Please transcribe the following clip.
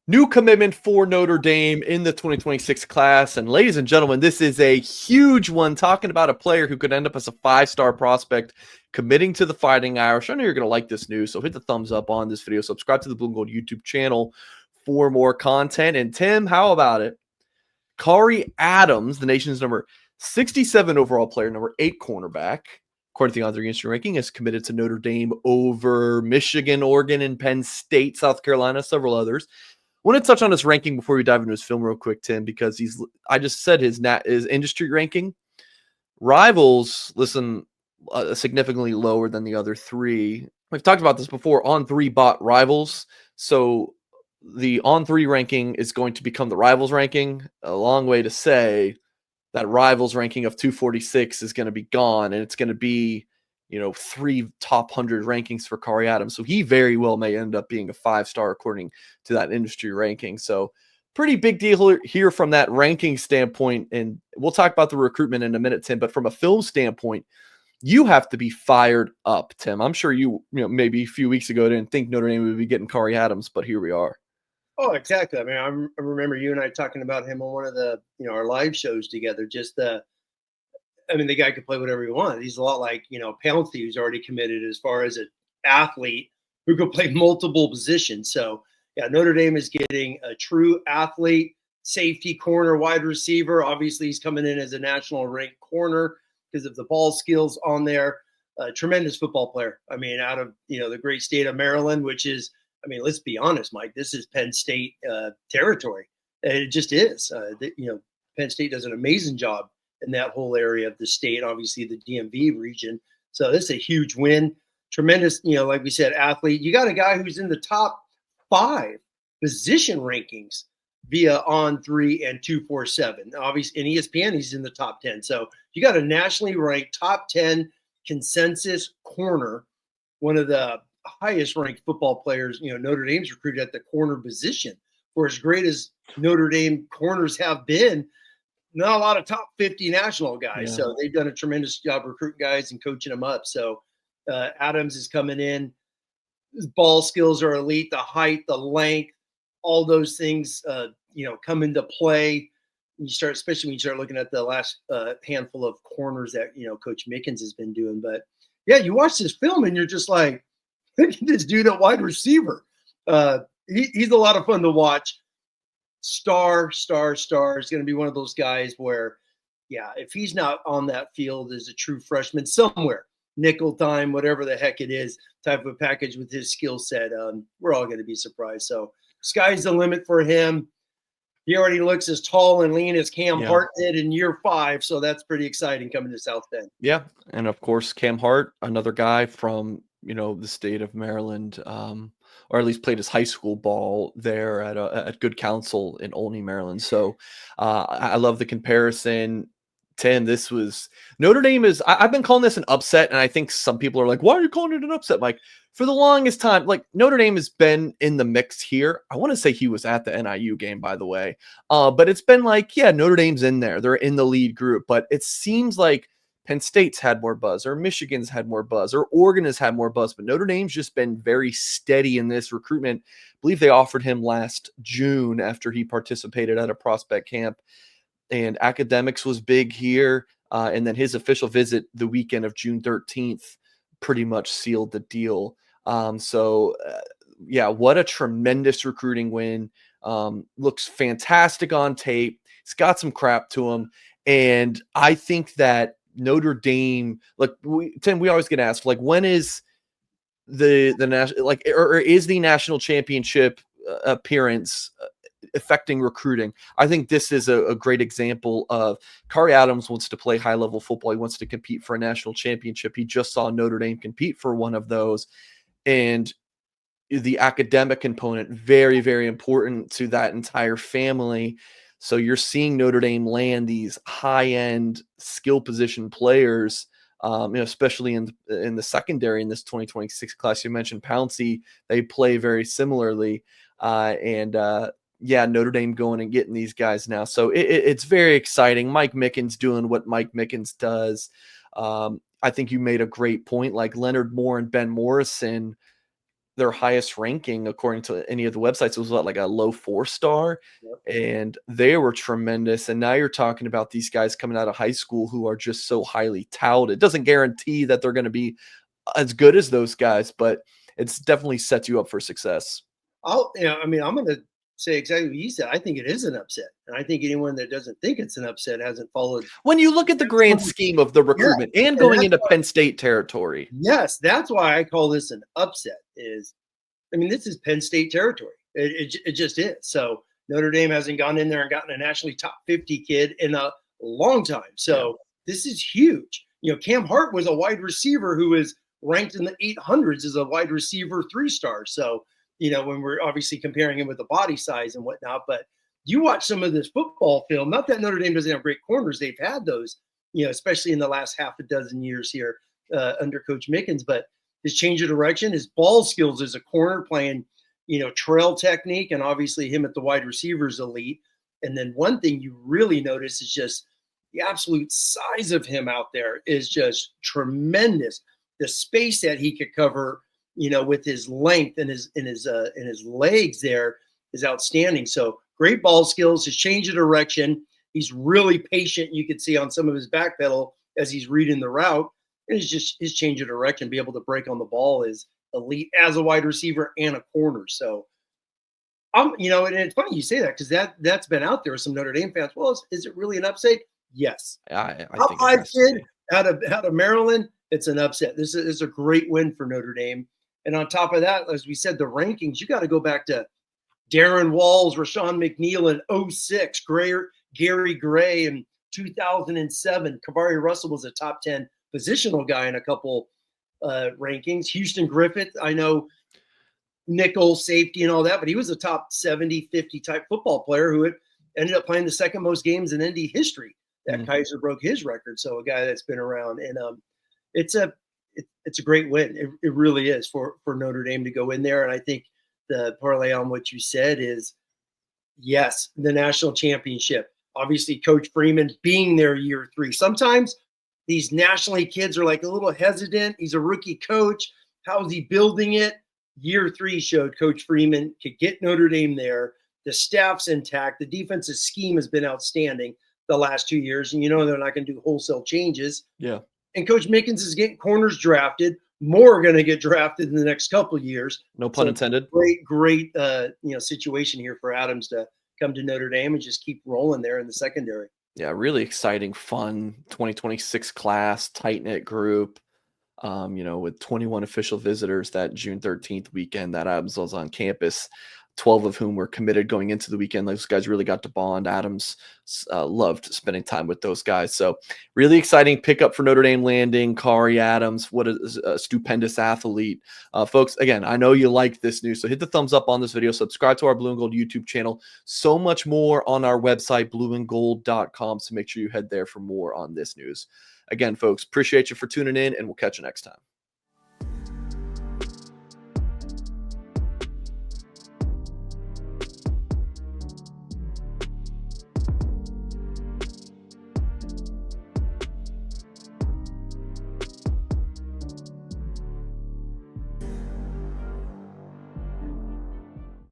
New commitment for Notre Dame in the 2026 class. And ladies and gentlemen, this is a huge one, talking about a player who could end up as a 5-star prospect committing to the Fighting Irish. I know you're going to like this news, so hit the thumbs up on this video. Subscribe to the Blue and Gold YouTube channel for more content. And Tim, how about it? Khary Adams, the nation's number 67 overall player, number 8 cornerback, according to the On3 Instant Ranking, is committed to Notre Dame over Michigan, Oregon, and Penn State, South Carolina, several others. I want to touch on his ranking before we dive into his film real quick, Tim, because I just said his industry ranking. Rivals, listen, significantly lower than the other three. We've talked about this before. On3 bought Rivals, so the On3 ranking is going to become the Rivals ranking. A long way to say that Rivals ranking of 246 is going to be gone, and it's going to be, 3 top 100 rankings for Khary Adams. So he very well may end up being a 5-star according to that industry ranking. So pretty big deal here from that ranking standpoint. And we'll talk about the recruitment in a minute, Tim. But from a film standpoint, you have to be fired up, Tim. I'm sure maybe a few weeks ago didn't think Notre Dame would be getting Khary Adams, but here we are. Oh, exactly. I mean, I remember you and I talking about him on one of the, our live shows together. The guy could play whatever he wants. He's a lot like, Pouncey, who's already committed as far as an athlete who could play multiple positions. So, yeah, Notre Dame is getting a true athlete, safety, corner, wide receiver. Obviously, he's coming in as a national ranked corner because of the ball skills on there. Tremendous football player. I mean, out of, the great state of Maryland, which is, let's be honest, Mike, this is Penn State territory. It just is. Penn State does an amazing job in that whole area of the state, obviously the DMV region. So this is a huge win. Tremendous, like we said, athlete. You got a guy who's in the top 5 position rankings via On3 and 247. Obviously, in ESPN, he's in the top 10. So you got a nationally ranked top 10 consensus corner, one of the highest ranked football players, Notre Dame's recruited at the corner position. For as great as Notre Dame corners have been, not a lot of top 50 national guys. Yeah. So they've done a tremendous job recruiting guys and coaching them up. So Adams is coming in. His ball skills are elite, the height, the length, all those things, come into play. You start, especially when you start looking at the last handful of corners that, Coach Mickens has been doing. But yeah, you watch this film and you're just like, look at this dude at wide receiver. He's a lot of fun to watch. Star. Is going to be one of those guys where, yeah, if he's not on that field as a true freshman somewhere, nickel time, whatever the heck it is, type of a package with his skill set, we're all going to be surprised. So sky's the limit for him. He already looks as tall and lean as Cam Hart did in year 5. So that's pretty exciting coming to South Bend. Yeah. And of course, Cam Hart, another guy from, the state of Maryland, or at least played his high school ball there at Good Counsel in Olney, Maryland. So I love the comparison. Tim, this was Notre Dame I've been calling this an upset, and I think some people are like, why are you calling it an upset, Mike? For the longest time, like, Notre Dame has been in the mix here. I want to say he was at the NIU game, by the way. But it's been like, yeah, Notre Dame's in there. They're in the lead group, but it seems like Penn State's had more buzz, or Michigan's had more buzz, or Oregon has had more buzz, but Notre Dame's just been very steady in this recruitment. I believe they offered him last June after he participated at a prospect camp, and academics was big here. And then his official visit the weekend of June 13th pretty much sealed the deal. Yeah, what a tremendous recruiting win. Looks fantastic on tape. He's got some crap to him. And I think that Notre Dame, Tim, we always get asked, when is the national, or is the national championship appearance affecting recruiting? I think this is a great example of Khary Adams wants to play high level football. He wants to compete for a national championship. He just saw Notre Dame compete for one of those, and the academic component, very, very important to that entire family. So you're seeing Notre Dame land these high-end skill position players, especially in the secondary in this 2026 class. You mentioned Pouncey; they play very similarly, yeah, Notre Dame going and getting these guys now. So it's very exciting. Mike Mickens doing what Mike Mickens does. I think you made a great point. Like Leonard Moore and Ben Morrison, their highest ranking according to any of the websites was what, like a low 4-star, Yep. and they were tremendous. And now you're talking about these guys coming out of high school who are just so highly touted. It doesn't guarantee that they're going to be as good as those guys, but it's definitely sets you up for success. I mean, I'm going to say exactly what you said. I think it is an upset, and I think anyone that doesn't think it's an upset hasn't followed. When you look at the grand scheme of the Yeah, recruitment and and going into Penn State territory. yes, that's why I call this an upset. I mean, this is Penn State territory. It just is. So Notre Dame hasn't gone in there and gotten a nationally top 50 kid in a long time. So this is huge. Cam Hart was a wide receiver who is ranked in the 800s as a wide receiver 3-star. So, when we're obviously comparing him with the body size and whatnot, but you watch some of this football film, not that Notre Dame doesn't have great corners. They've had those, especially in the last half a dozen years here under Coach Mickens, but his change of direction, his ball skills as a corner playing, trail technique, and obviously him at the wide receivers elite. And then one thing you really notice is just the absolute size of him out there is just tremendous. The space that he could cover, with his length and his legs there is outstanding. So great ball skills, his change of direction. He's really patient. You could see on some of his back pedal as he's reading the route. And it's just his change of direction, be able to break on the ball is elite as a wide receiver and a corner. So and it's funny you say that because that's been out there with some Notre Dame fans. Well, is it really an upset? Yes. I Top think 5 kid out of Maryland, it's an upset. This is a great win for Notre Dame. And on top of that, as we said, the rankings, you got to go back to Darren Walls, Rashawn McNeil in 06, Gary Gray in 2007. Khary Russell was a top 10 positional guy in a couple rankings. Houston Griffith, I know nickel, safety, and all that, but he was a top 70, 50 type football player who ended up playing the second most games in Indy history. That Kaiser broke his record. So a guy that's been around, and it's a great win. It really is for Notre Dame to go in there. And I think the parlay on what you said is, yes, the national championship. Obviously, Coach Freeman being there year 3. Sometimes these nationally kids are like a little hesitant. He's a rookie coach. How is he building it? Year 3 showed Coach Freeman could get Notre Dame there. The staff's intact. The defensive scheme has been outstanding the last 2 years. And they're not going to do wholesale changes. Yeah. And Coach Mickens is getting corners drafted. More are going to get drafted in the next couple of years. No pun intended. Great situation here for Adams to come to Notre Dame and just keep rolling there in the secondary. Yeah, really exciting, fun 2026 class, tight-knit group. With 21 official visitors that June 13th weekend that Adams was on campus, 12 of whom were committed going into the weekend. Those guys really got to bond. Adams loved spending time with those guys. So really exciting pickup for Notre Dame landing Khary Adams. What a stupendous athlete. Folks, again, I know you like this news, so hit the thumbs up on this video. Subscribe to our Blue and Gold YouTube channel. So much more on our website, blueandgold.com. So make sure you head there for more on this news. Again, folks, appreciate you for tuning in, and we'll catch you next time.